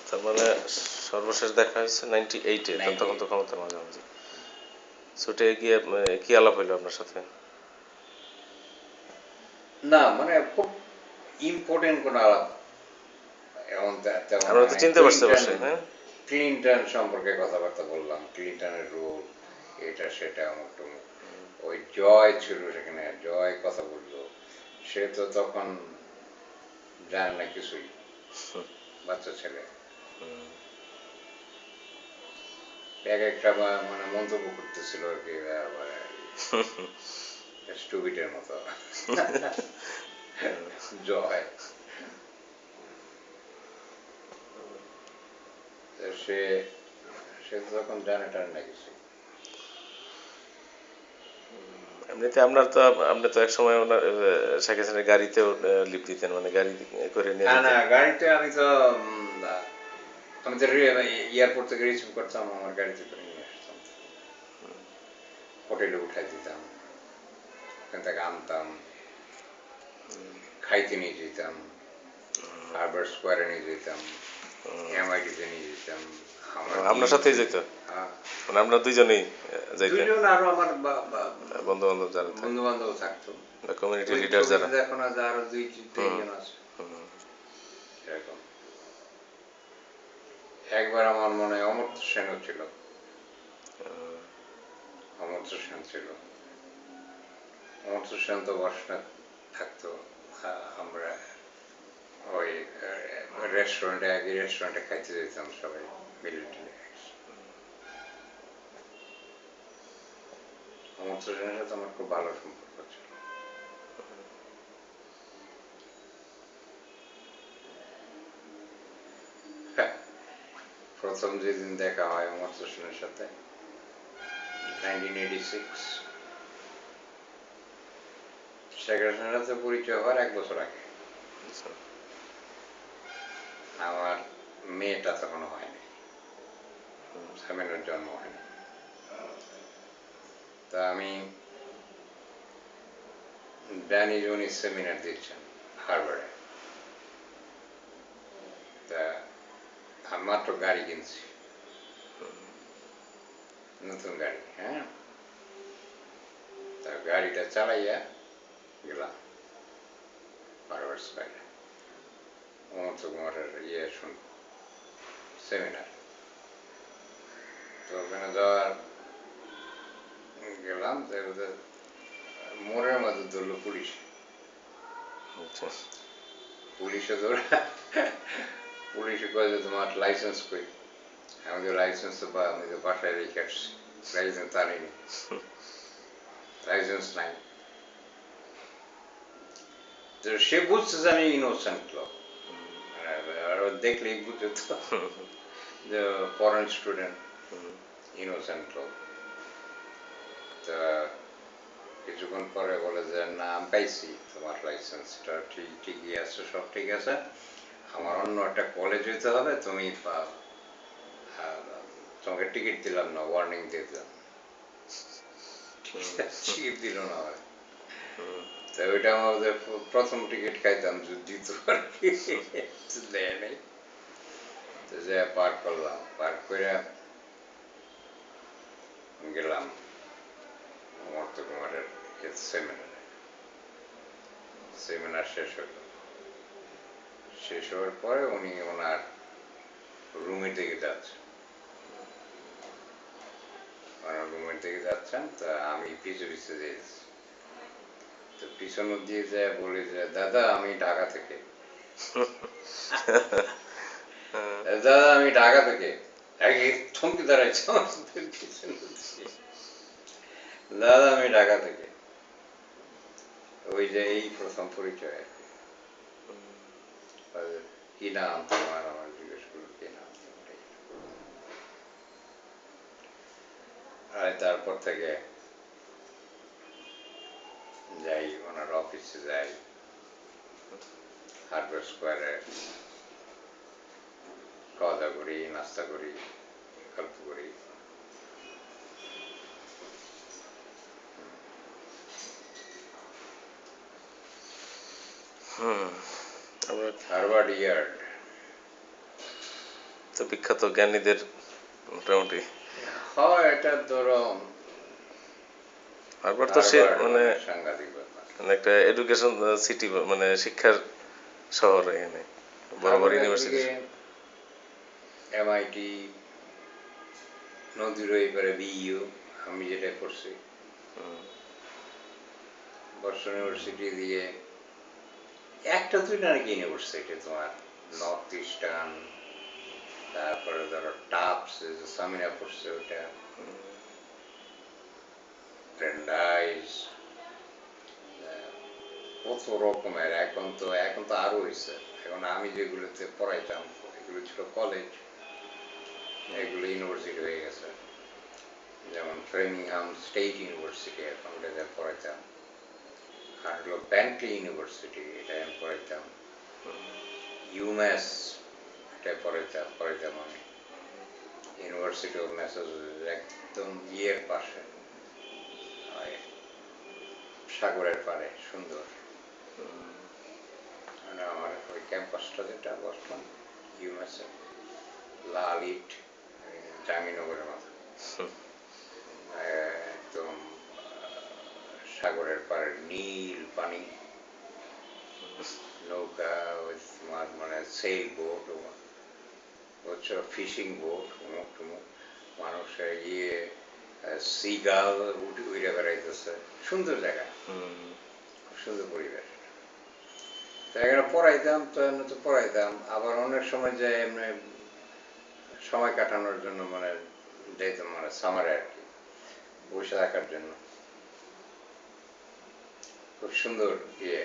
তার মানে সর্বশেষ দেখা হয়েছে 98-এ, তখন তো ক্ষমতার মাঝামাঝি। ছুটে গিয়ে কি আলাপ হইলো আপনার সাথে? না মানে খুব ইম্পর্টেন্ট কোনো আলাপ এমন তেমন আমরা তো চিনতে পারছি অবশ্যই, হ্যাঁ। ক্লিনটন সম্পর্কে কথাবার্তা বললাম, ক্লিনটনের রোল, এটা সেটা অমুক টমুক। ওই জয় ছিল সেখানে, জয় কথা বললো। সে তো তখন জানে না কিছুই, বাচ্চা ছেলে। এক একটা মানে মন্তব্য করতেছিল আর কি, স্টুপিডের মতো। জয় সে সে তো তখন জানে টানে না কিছু। এমনিতে আপনি তো এক সময় ওনার শেখ হাসিনার গাড়িতেও লিফট দিতেন, মানে গাড়ি করে নিয়ে না যেতেন। গাড়িতে আমি তো এয়ারপোর্ট থেকে রিসিভ করতাম, আমার গাড়িতে করে নিয়ে আসতাম, হোটেলে উঠাই দিতাম, ওখান থেকে আনতাম, খাইতে নিয়ে যেতাম, হারবার স্কোয়ারে নিয়ে যেতাম, এমআইটিতে নিয়ে যেতাম। আপনার সাথেই যেত? মানে আমরা দুইজনেই যাইতেন? দুইজন, আরো আমার বন্ধু বান্ধব যারা বন্ধু বান্ধব থাকতো, কমিউনিটি লিডার যারা। দেখো না যে আরো দুই তিনজন আছে এরকম। একবার আমার মনে হয় অমর্ত্য সেনও ছিল, অমর্ত্য সেন ছিল। অমর্ত্য সেন তো বসনা থাকতো, আমরা ওই রেস্টুরেন্টে, একই রেস্টুরেন্টে খাইতে যেতাম সবাই মিলিটারি। অমর্ত্য সেনের সাথে আমার খুব ভালো সম্পর্ক ছিল। প্রথম যেদিন দেখা হয় অমর্ত্য সেনের সাথে 1986, শেখ হাসিনার সাথে পরিচয় হওয়ার 1 বছর আগে। আমার মেয়েটা তখনও হয়নি, সামিনের জন্ম হয়নি। তা আমি ড্যানি জনি সেমিনার দিচ্ছেন হারবারে। তা আমি মাত্র গাড়ি কিনছি, নতুন গাড়ি, হ্যাঁ। তা গাড়িটা চালাইয়া গেলাম হারবার স্কয়ারে, অমর্ত্য কুমারের শুনব সেমিনার। তো ওখানে যাওয়ার গেলাম, মোড়ের মধ্যে ধরলো পুলিশ। পুলিশে ধরে, পুলিশে কয়ে যে তোমার লাইসেন্স কই? আমি তো লাইসেন্স তো আমি তো বাসায় রেখে আসছি, লাইসেন্স আনিনি, লাইসেন্স নাই। তো সে বুঝছে যে আমি ইনোসেন্ট লোক, আর দেখলেই বুঝে তো যে ফরেন স্টুডেন্ট, ইনোসেন্ট লোক। তা কিছুক্ষণ পরে বলে যে না আমি পাইছি তোমার লাইসেন্সটা ঠিকই আছে, সব ঠিক আছে, আমার অন্য একটা কলেজ হইতে হবে, তুমি তোমাকে টিকিট দিলাম না, ওয়ার্নিং দিয়ে দিলাম। টিকিট দিল না আমার। তো ওইটা আমাদের প্রথম টিকিট খাইতাম যুদ্ধ আর কি, দেয় নাই। তো যে পার্ক করলাম, পার্ক করে গেলাম অমর্ত্য কুমারের সেমিনারে। সেমিনার শেষ হইল, শেষ হওয়ার পরে উনি ওনার রুমের দিকে যাচ্ছেন, ওনার রুমের দিকে যাচ্ছেন। তা আমি পিছু পিছু যেয়েছি। তো পিছন দিয়ে যায় বলি যে দাদা আমি ঢাকা থেকে, দাদা আমি ঢাকা থেকে। থমকে দাঁড়াইছে দাদা আমি ঢাকা থেকে। ওই যে এই প্রথম পরিচয় আর কি। কি নাম তোমার, আমার জিজ্ঞেস করলো কি নাম তোমার। আর তারপর থেকে যাই ওনার অফিসে, যাই হারবার স্কোয়ারে, খাওয়া দাওয়া করি, নাস্তা করি, গল্প করি। হারবার্ড ইয়ার্ড তো বিখ্যাত জ্ঞানীদের মোটামুটি। হয় এটা ধরো তারপর তো সে হার্ভার্ড মানে সাংঘাতিক ব্যাপার। মানে একটা এডুকেশন সিটি, মানে শিক্ষার শহর এখানে, বড় বড় হার্ভার্ডের ইউনিভার্সিটি। দিকে MIT, নদীর ওই পারে BU, আমি যেটা করছি বস্টন ইউনিভার্সিটি দিয়ে একটা দুইটা নাকি ইউনিভার্সিটি তোমার নর্থ ইস্টার্ন, তারপরে ধরো টাপস সামিনা পড়ছে ওটা, ব্রেন্ডাইস, কত রকমের। এখন তো আরো হয়েছে। এখন আমি যেগুলোতে পড়াইতাম এগুলো ছিল কলেজ, এগুলো ইউনিভার্সিটি হয়ে গেছে। যেমন ফ্রেমিংহাম স্টেট ইউনিভার্সিটি, এখন ওটাতে পড়াইতাম। আর হলো ব্যাংকলি ইউনিভার্সিটি, এটা আমি পড়াইতাম। ইউম্যাস, এটা পড়াইতাম আমি। ইউনিভার্সিটি অফ ম্যাসাচুসেটস, একদম ইয়ের পাশে, ওই সাগরের পাড়ে, সুন্দর। মানে আমার ওই ক্যাম্পাসটা যেটা বস্টন ইউম্যাসের, লাল ইট, জাহাঙ্গীরনগরের মতো, একদম সাগরের পাড়ের নীল পানি, নৌকা, ওই তোমার মানে সেল বোট, হচ্ছে ফিশিং বোট, অমুক টুমুক, মানুষের সিগাল উড়ে বেড়াইতেছে, সুন্দর জায়গা, খুব সুন্দর পরিবেশ। তো এখানে পড়াইতাম, আবার অনেক সময় যে এমনি সময় কাটানোর জন্য মানে যাইতাম, মানে সামারে আর কি, বসে থাকার জন্য। খুব সুন্দর ইয়ে